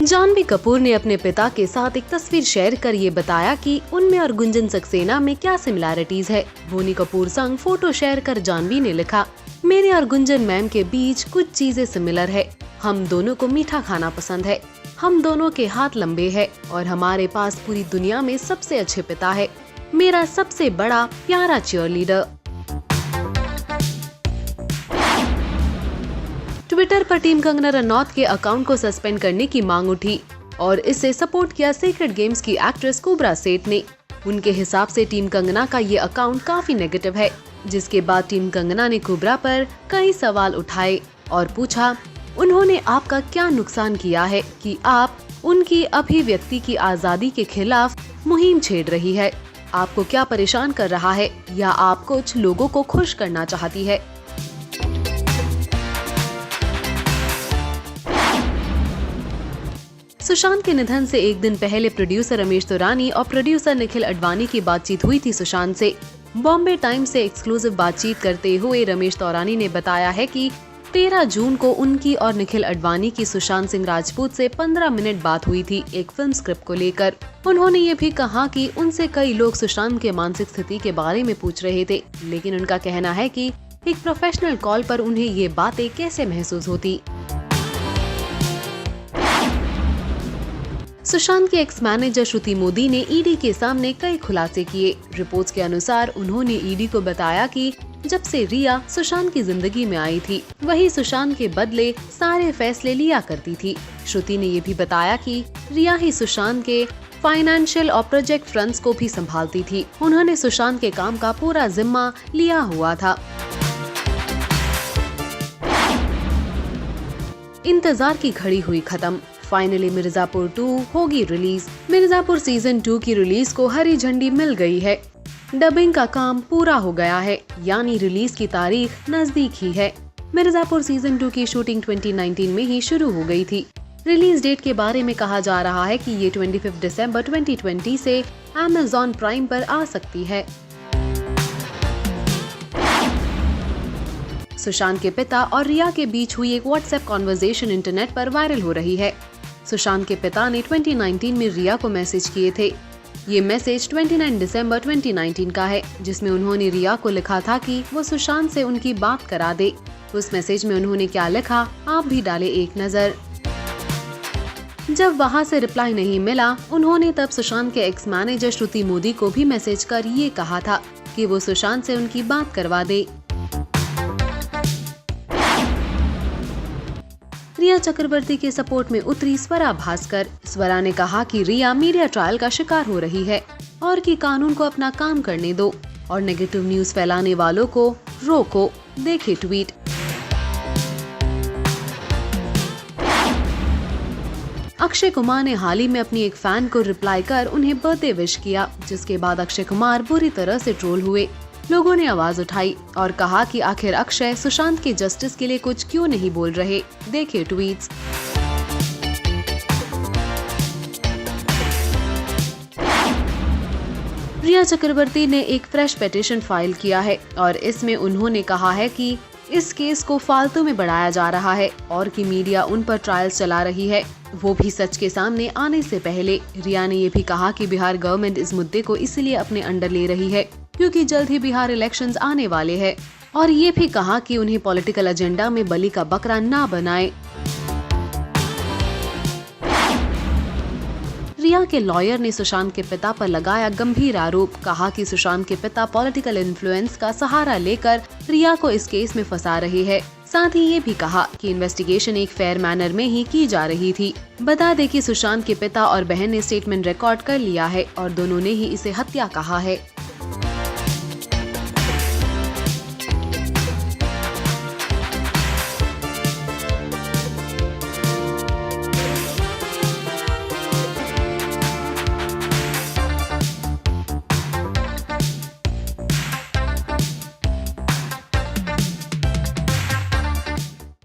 जानवी कपूर ने अपने पिता के साथ एक तस्वीर शेयर कर ये बताया कि उनमें और गुंजन सक्सेना में क्या सिमिलैरिटीज है। बोनी कपूर संग फोटो शेयर कर जानवी ने लिखा, मेरे और गुंजन मैम के बीच कुछ चीजें सिमिलर है। हम दोनों को मीठा खाना पसंद है, हम दोनों के हाथ लंबे हैं और हमारे पास पूरी दुनिया में सबसे अच्छे पिता है, मेरा सबसे बड़ा प्यारा चीयरलीडर। ट्विटर पर टीम कंगना रनौत के अकाउंट को सस्पेंड करने की मांग उठी और इससे सपोर्ट किया सीक्रेट गेम्स की एक्ट्रेस कुब्रा सेठ ने। उनके हिसाब से टीम कंगना का ये अकाउंट काफी नेगेटिव है, जिसके बाद टीम कंगना ने कुब्रा पर कई सवाल उठाए और पूछा, उन्होंने आपका क्या नुकसान किया है कि आप उनकी अभिव्यक्ति की आजादी के खिलाफ मुहिम छेड़ रही है? आपको क्या परेशान कर रहा है या आप कुछ लोगों को खुश करना चाहती है? सुशांत के निधन से एक दिन पहले प्रोड्यूसर रमेश तौरानी और प्रोड्यूसर निखिल अडवाणी की बातचीत हुई थी सुशांत से। बॉम्बे टाइम्स से एक्सक्लूसिव बातचीत करते हुए रमेश तौरानी ने बताया है कि 13 जून को उनकी और निखिल अडवाणी की सुशांत सिंह राजपूत से 15 मिनट बात हुई थी एक फिल्म स्क्रिप्ट को लेकर। उन्होंने ये भी कहा कि उनसे कई लोग सुशांत के मानसिक स्थिति के बारे में पूछ रहे थे, लेकिन उनका कहना है कि एक प्रोफेशनल कॉल पर उन्हें ये बातें कैसे महसूस होती। सुशांत के एक्स मैनेजर श्रुति मोदी ने ईडी के सामने कई खुलासे किए। रिपोर्ट्स के अनुसार उन्होंने ईडी को बताया कि जब से रिया सुशांत की जिंदगी में आई थी, वही सुशांत के बदले सारे फैसले लिया करती थी। श्रुति ने ये भी बताया कि रिया ही सुशांत के फाइनेंशियल और प्रोजेक्ट फंड्स को भी संभालती थी। उन्होंने सुशांत के काम का पूरा जिम्मा लिया हुआ था। इंतजार की घड़ी हुई खत्म। फाइनली मिर्जापुर 2 होगी रिलीज। मिर्जापुर सीजन 2 की रिलीज को हरी झंडी मिल गई है। डबिंग का काम पूरा हो गया है, यानी रिलीज की तारीख नजदीक ही है। मिर्जापुर सीजन 2 की शूटिंग 2019 में ही शुरू हो गई थी। रिलीज डेट के बारे में कहा जा रहा है कि ये 25 दिसंबर 2020 से Amazon प्राइम पर आ सकती है। सुशांत के पिता और रिया के बीच हुई एक व्हाट्सएप कॉन्वर्सेशन इंटरनेट पर वायरल हो रही है। सुशांत के पिता ने 2019 में रिया को मैसेज किए थे। ये मैसेज 29 दिसंबर 2019 का है, जिसमें उन्होंने रिया को लिखा था कि वो सुशांत से उनकी बात करा दे। उस मैसेज में उन्होंने क्या लिखा, आप भी डाले एक नजर। जब वहां से रिप्लाई नहीं मिला, उन्होंने तब सुशांत के एक्स मैनेजर श्रुति मोदी को भी मैसेज कर ये कहा था कि वो सुशांत से उनकी बात करवा दे। रिया चक्रवर्ती के सपोर्ट में उतरी स्वरा भास्कर। स्वरा ने कहा कि रिया मीडिया ट्रायल का शिकार हो रही है और कि कानून को अपना काम करने दो और नेगेटिव न्यूज फैलाने वालों को रोको। देखे ट्वीट। अक्षय कुमार ने हाल ही में अपनी एक फैन को रिप्लाई कर उन्हें बर्थडे विश किया, जिसके बाद अक्षय कुमार बुरी तरह से ट्रोल हुए। लोगों ने आवाज उठाई और कहा कि आखिर अक्षय सुशांत के जस्टिस के लिए कुछ क्यों नहीं बोल रहे। देखिए ट्वीट्स। रिया चक्रवर्ती ने एक फ्रेश पिटीशन फाइल किया है और इसमें उन्होंने कहा है कि इस केस को फालतू में बढ़ाया जा रहा है और कि मीडिया उन पर ट्रायल्स चला रही है, वो भी सच के सामने आने से पहले। रिया ने ये भी कहा कि बिहार गवर्नमेंट इस मुद्दे को इसलिए अपने अंडर ले रही है क्योंकि जल्द ही बिहार इलेक्शंस आने वाले हैं, और ये भी कहा कि उन्हें पॉलिटिकल एजेंडा में बलि का बकरा ना बनाए। रिया के लॉयर ने सुशांत के पिता पर लगाया गंभीर आरोप। कहा कि सुशांत के पिता पॉलिटिकल इन्फ्लुएंस का सहारा लेकर रिया को इस केस में फंसा रहे हैं। साथ ही ये भी कहा कि इन्वेस्टिगेशन एक फेयर मैनर में ही की जा रही थी। बता दें कि सुशांत के पिता और बहन ने स्टेटमेंट रिकॉर्ड कर लिया है और दोनों ने ही इसे हत्या कहा है।